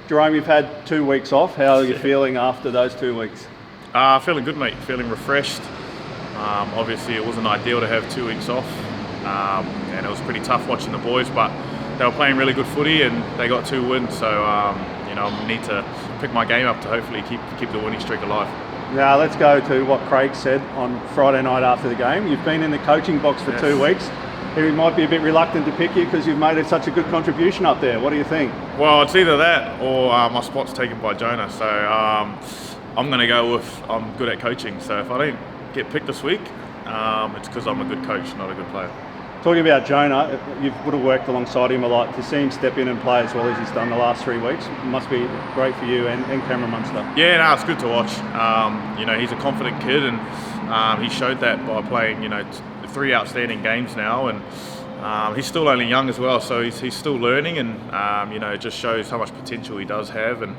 Jahrome, you've had 2 weeks off. How are you feeling after those 2 weeks? Feeling good, mate. Feeling refreshed. Obviously, it wasn't ideal to have 2 weeks off, and it was pretty tough watching the boys, but they were playing really good footy and they got 2 wins. So, I need to pick my game up to hopefully keep the winning streak alive. Now, let's go to what Craig said on Friday night after the game. You've been in the coaching box for 2 weeks. He might be a bit reluctant to pick you because you've made such a good contribution up there. What do you think? Well, it's either that or my spot's taken by Jonah. So I'm going to go with I'm good at coaching. So if I don't get picked this week, it's because I'm a good coach, not a good player. Talking about Jonah, you would have worked alongside him a lot. To see him step in and play as well as he's done the last 3 weeks must be great for you and Cameron Munster. Yeah, no, it's good to watch. He's a confident kid, and he showed that by playing 3 outstanding games now, and he's still only young as well, so he's still learning, and it just shows how much potential he does have, and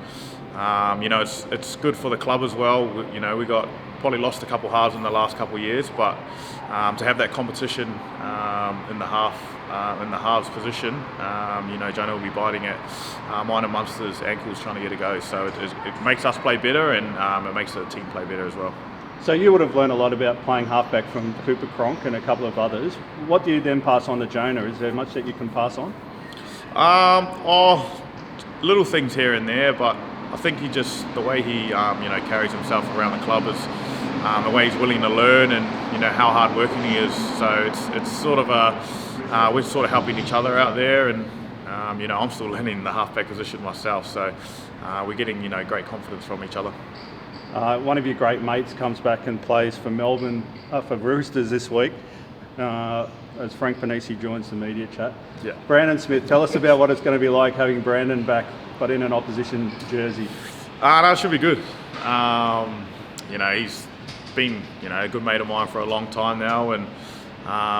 it's good for the club as well. We got probably lost a couple halves in the last couple of years, but to have that competition in the halves position, Jonah will be biting at mine and Munster's ankles trying to get a go. So it makes us play better, and it makes the team play better as well. So you would have learned a lot about playing halfback from Cooper Cronk and a couple of others. What do you then pass on to Jonah? Is there much that you can pass on? Little things here and there, but I think the way he carries himself around the club is the way he's willing to learn, and how hard working he is. So it's sort of we're sort of helping each other out there, and I'm still learning the halfback position myself. So we're getting great confidence from each other. One of your great mates comes back and plays for Melbourne, for Roosters this week, as Frank Panisi joins the media chat. Yeah. Brandon Smith, tell us about what it's going to be like having Brandon back, but in an opposition jersey. No, it should be good. He's been a good mate of mine for a long time now, and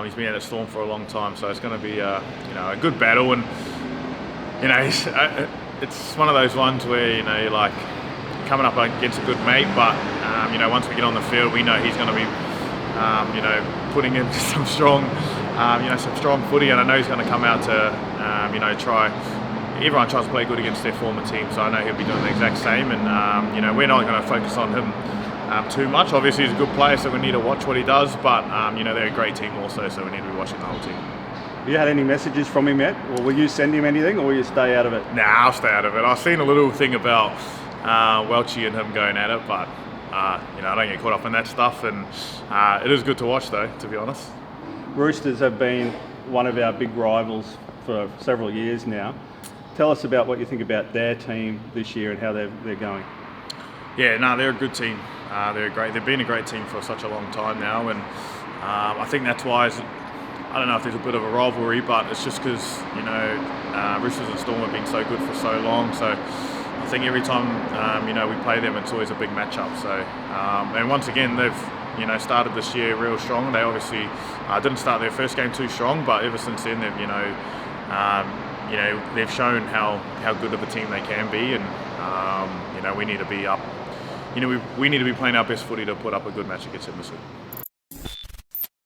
he's been at the Storm for a long time, so it's going to be a good battle, and it's one of those ones where you're like coming up against a good mate, but once we get on the field, we know he's going to be putting in some strong footy, and I know he's going to come out to try. Everyone tries to play good against their former team, so I know he'll be doing the exact same, and we're not going to focus on him too much. Obviously he's a good player, so we need to watch what he does, but they're a great team also, so we need to be watching the whole team. Have you had any messages from him yet, or will you send him anything, or will you stay out of it? Nah, I'll stay out of it. I've seen a little thing about Welchie and him going at it, but I don't get caught up in that stuff, and it is good to watch though, to be honest. Roosters have been one of our big rivals for several years now. Tell us about what you think about their team this year and how they're going. Yeah, no, they're a good team. They're great. They've been a great team for such a long time now, and I think that's why. I don't know if there's a bit of a rivalry, but it's just because Roosters and Storm have been so good for so long. So I think every time we play them, it's always a big matchup. So and once again, they've started this year real strong. They obviously didn't start their first game too strong, but ever since then they've they've shown how good of a team they can be, and we need to be up. We need to be playing our best footy to put up a good match against them this week.